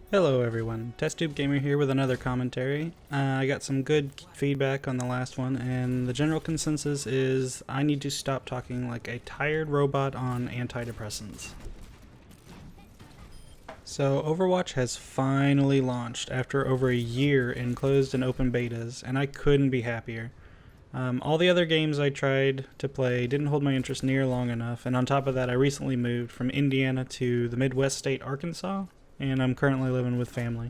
Hello everyone, Testtubegamer here with another commentary. I got some good feedback on the last one, and the general consensus is I need to stop talking like a tired robot on antidepressants. So Overwatch has finally launched after over a year in closed and open betas, and I couldn't be happier. All the other games I tried to play didn't hold my interest near long enough, and on top of that I recently moved from Indiana to the Midwest state Arkansas, and I'm currently living with family.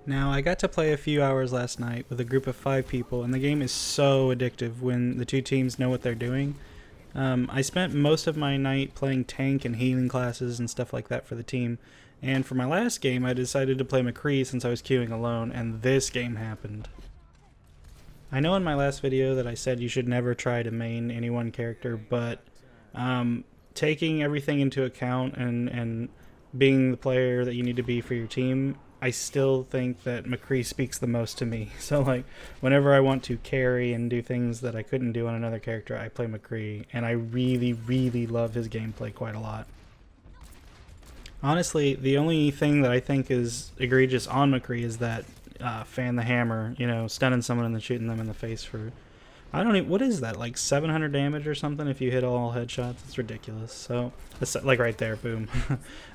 Now, I got to play a few hours last night with a group of 5 people, and the game is so addictive when the two teams know what they're doing. I spent most of my night playing tank and healing classes and stuff like that for the team, and for my last game I decided to play McCree since I was queuing alone, and this game happened. I know in my last video that I said you should never try to main any one character, but taking everything into account and being the player that you need to be for your team, I still think that McCree speaks the most to me. So like whenever I want to carry and do things that I couldn't do on another character, I play McCree, and I really love his gameplay quite a lot. Honestly, the only thing that I think is egregious on McCree is that fan the hammer, stunning someone and then shooting them in the face for, I don't even, what is that, like 700 damage or something if you hit all headshots? It's ridiculous. So, like right there, boom.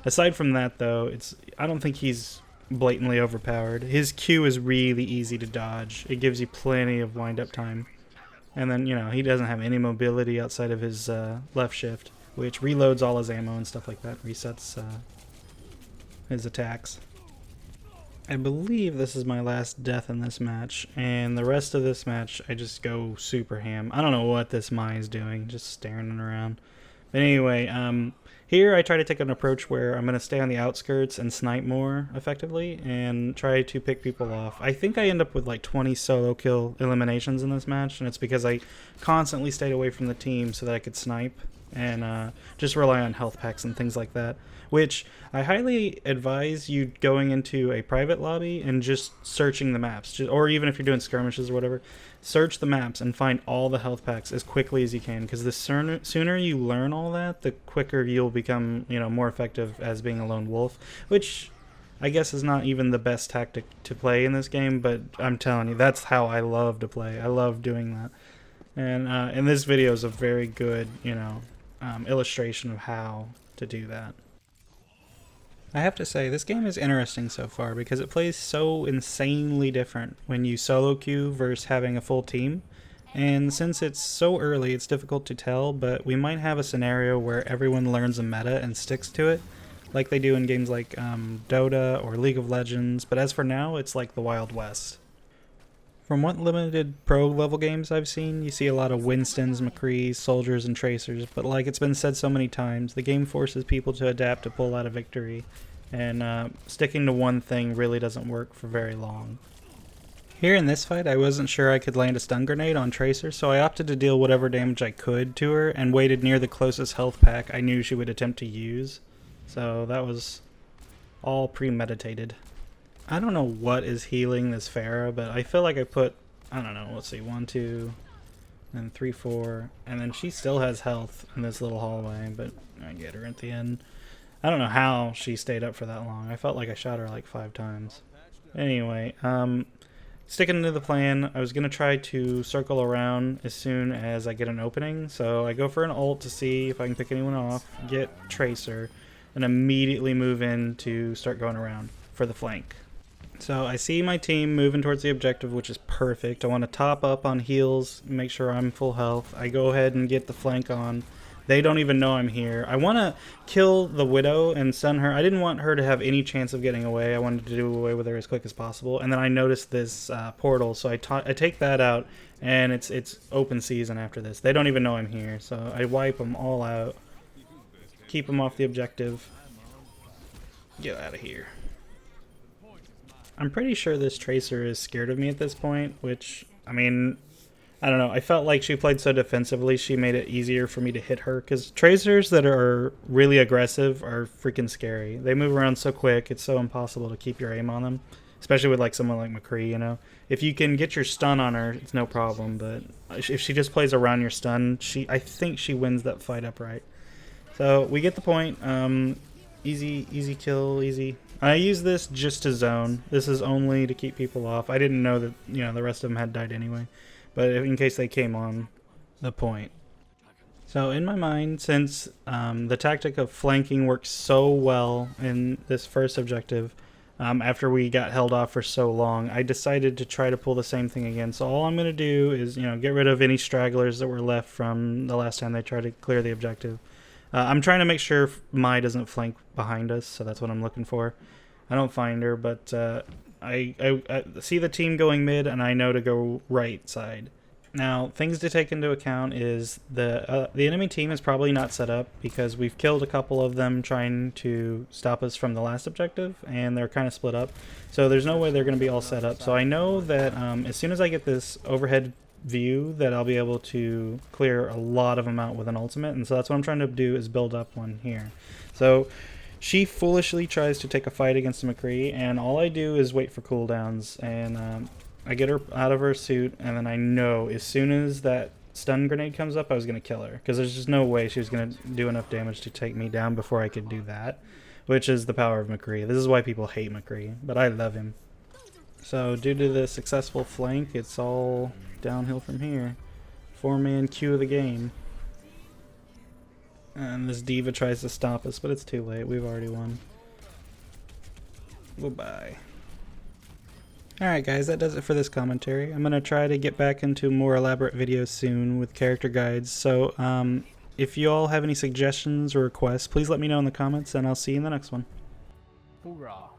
Aside from that though, I don't think he's blatantly overpowered. His Q is really easy to dodge. It gives you plenty of wind-up time. And then, he doesn't have any mobility outside of his left shift, which reloads all his ammo and stuff like that, resets his attacks. I believe this is my last death in this match, and the rest of this match I just go super ham. I don't know what this Mai is doing, just staring around. But anyway, here I try to take an approach where I'm going to stay on the outskirts and snipe more effectively and try to pick people off. I think I end up with like 20 solo kill eliminations in this match, and it's because I constantly stayed away from the team so that I could snipe and just rely on health packs and things like that, which I highly advise you going into a private lobby and just searching the maps, or even if you're doing skirmishes or whatever, search the maps and find all the health packs as quickly as you can, because the sooner you learn all that, the quicker you'll become more effective as being a lone wolf, which I guess is not even the best tactic to play in this game, but I'm telling you, that's how I love to play. I love doing that. And this video is a very good, illustration of how to do that. I have to say, this game is interesting so far because it plays so insanely different when you solo queue versus having a full team. And since it's so early, it's difficult to tell, but we might have a scenario where everyone learns a meta and sticks to it, like they do in games like Dota or League of Legends, but as for now, it's like the Wild West. From what limited pro level games I've seen, you see a lot of Winstons, McCrees, Soldiers, and Tracers, but like it's been said so many times, the game forces people to adapt to pull out a victory, and sticking to one thing really doesn't work for very long. Here in this fight, I wasn't sure I could land a stun grenade on Tracer, so I opted to deal whatever damage I could to her and waited near the closest health pack I knew she would attempt to use. So that was all premeditated. I don't know what is healing this Pharah, but I feel like I put, I don't know, let's see, 1, 2, and 3, 4, and then she still has health in this little hallway, but I get her at the end. I don't know how she stayed up for that long. I felt like I shot her like 5 times. Anyway, sticking to the plan, I was going to try to circle around as soon as I get an opening, so I go for an ult to see if I can pick anyone off, get Tracer, and immediately move in to start going around for the flank. So I see my team moving towards the objective, which is perfect. I want to top up on heals, make sure I'm full health. I go ahead and get the flank on. They don't even know I'm here. I want to kill the Widow and stun her. I didn't want her to have any chance of getting away. I wanted to do away with her as quick as possible. And then I noticed this portal, so I take that out, and it's open season after this. They don't even know I'm here, so I wipe them all out. Keep them off the objective. Get out of here. I'm pretty sure this Tracer is scared of me at this point, which, I mean, I don't know. I felt like she played so defensively, she made it easier for me to hit her, because Tracers that are really aggressive are freaking scary. They move around so quick, it's so impossible to keep your aim on them, especially with like someone like McCree, If you can get your stun on her, it's no problem, but if she just plays around your stun, I think she wins that fight upright. So we get the point. Easy kill, easy. I use this just to zone. This is only to keep people off. I didn't know that, you know, the rest of them had died anyway. But in case they came on the point. So in my mind, since the tactic of flanking works so well in this first objective, after we got held off for so long, I decided to try to pull the same thing again. So all I'm going to do is, you know, get rid of any stragglers that were left from the last time they tried to clear the objective. I'm trying to make sure Mai doesn't flank behind us, so that's what I'm looking for. I don't find her, but I see the team going mid, and I know to go right side. Now, things to take into account is the enemy team is probably not set up because we've killed a couple of them trying to stop us from the last objective, and they're kind of split up. So there's no way they're going to be all set up. So I know that as soon as I get this overhead view that I'll be able to clear a lot of them out with an ultimate, and so that's what I'm trying to do is build up one here. So she foolishly tries to take a fight against McCree, and all I do is wait for cooldowns, and I get her out of her suit, and then I know as soon as that stun grenade comes up I was going to kill her, because there's just no way she was going to do enough damage to take me down before I could do that, which is the power of McCree. This is why people hate McCree, but I love him. So due to the successful flank, it's all downhill from here. 4-man queue of the game. And this diva tries to stop us, but it's too late. We've already won. Goodbye. Alright guys, that does it for this commentary. I'm going to try to get back into more elaborate videos soon with character guides. So if you all have any suggestions or requests, please let me know in the comments, and I'll see you in the next one. Hoorah.